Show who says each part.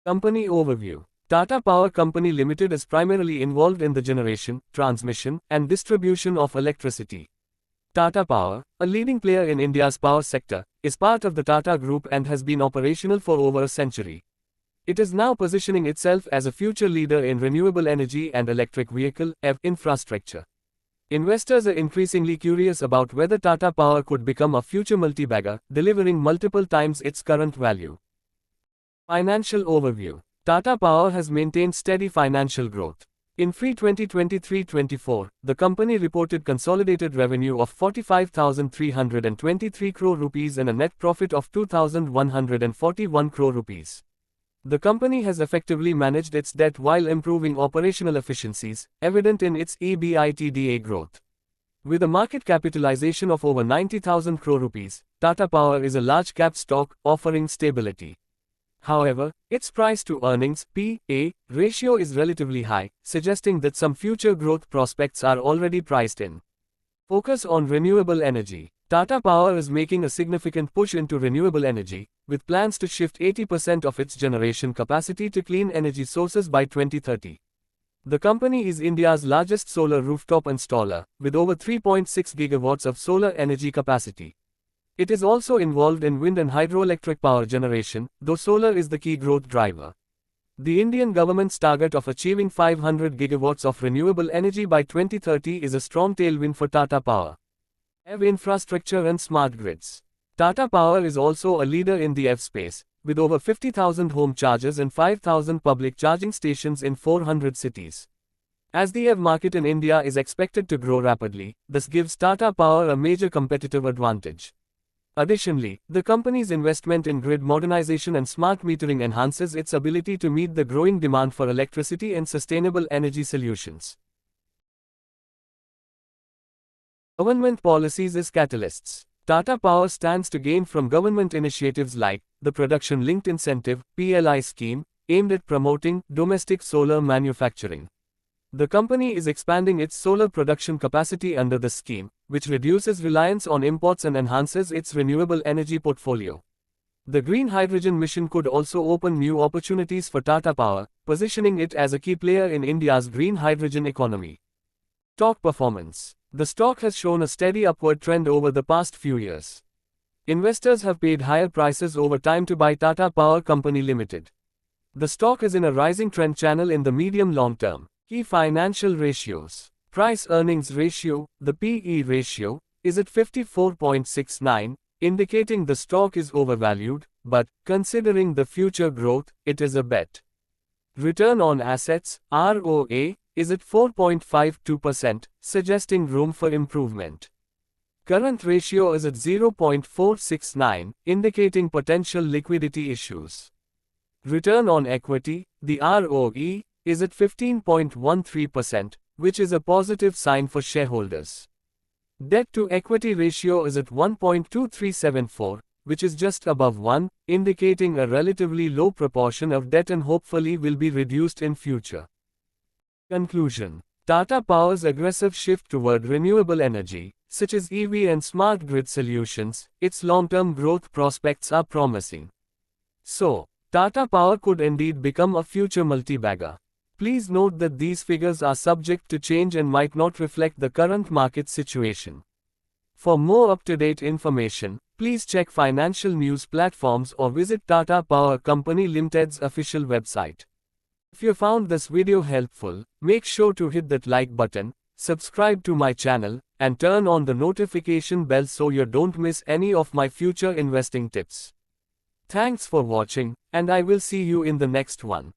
Speaker 1: Company overview. Tata Power Company Limited is primarily involved in the generation, transmission, and distribution of electricity. Tata Power, a leading player in India's power sector, is part of the Tata Group and has been operational for over a century. It is now positioning itself as a future leader in renewable energy and electric vehicle (EV) infrastructure. Investors are increasingly curious about whether Tata Power could become a future multi-bagger, delivering multiple times its current value. Financial overview. Tata Power has maintained steady financial growth. In FY 2023-24, the company reported consolidated revenue of 45,323 crore rupees and a net profit of 2,141 crore rupees. The company has effectively managed its debt while improving operational efficiencies, evident in its EBITDA growth. With a market capitalization of over 90,000 crore rupees, Tata Power is a large-cap stock, offering stability. However, its price-to-earnings (P/A) ratio is relatively high, suggesting that some future growth prospects are already priced in. Focus on renewable energy. Tata Power is making a significant push into renewable energy, with plans to shift 80% of its generation capacity to clean energy sources by 2030. The company is India's largest solar rooftop installer, with over 3.6 gigawatts of solar energy capacity. It is also involved in wind and hydroelectric power generation, though solar is the key growth driver. The Indian government's target of achieving 500 gigawatts of renewable energy by 2030 is a strong tailwind for Tata Power. EV infrastructure and smart grids. Tata Power is also a leader in the EV space, with over 50,000 home chargers and 5,000 public charging stations in 400 cities. As the EV market in India is expected to grow rapidly, this gives Tata Power a major competitive advantage. Additionally, the company's investment in grid modernization and smart metering enhances its ability to meet the growing demand for electricity and sustainable energy solutions. Government policies as catalysts. Tata Power stands to gain from government initiatives like the Production Linked Incentive (PLI) scheme, aimed at promoting domestic solar manufacturing. The company is expanding its solar production capacity under the scheme, which reduces reliance on imports and enhances its renewable energy portfolio. The green hydrogen mission could also open new opportunities for Tata Power, positioning it as a key player in India's green hydrogen economy. Stock performance. The stock has shown a steady upward trend over the past few years. Investors have paid higher prices over time to buy Tata Power Company Limited. The stock is in a rising trend channel in the medium-long term. Key financial ratios. Price-earnings ratio, the P/E ratio, is at 54.69, indicating the stock is overvalued, but, considering the future growth, it is a bet. Return on assets, ROA, is at 4.52%, suggesting room for improvement. Current ratio is at 0.469, indicating potential liquidity issues. Return on equity, the ROE, is at 15.13%, which is a positive sign for shareholders. Debt-to-equity ratio is at 1.2374, which is just above 1, indicating a relatively low proportion of debt and hopefully will be reduced in future. Conclusion. Tata Power's aggressive shift toward renewable energy, such as EV and smart grid solutions, its long-term growth prospects are promising. So, Tata Power could indeed become a future multi-bagger. Please note that these figures are subject to change and might not reflect the current market situation. For more up-to-date information, please check financial news platforms or visit Tata Power Company Limited's official website. If you found this video helpful, make sure to hit that like button, subscribe to my channel, and turn on the notification bell so you don't miss any of my future investing tips. Thanks for watching, and I will see you in the next one.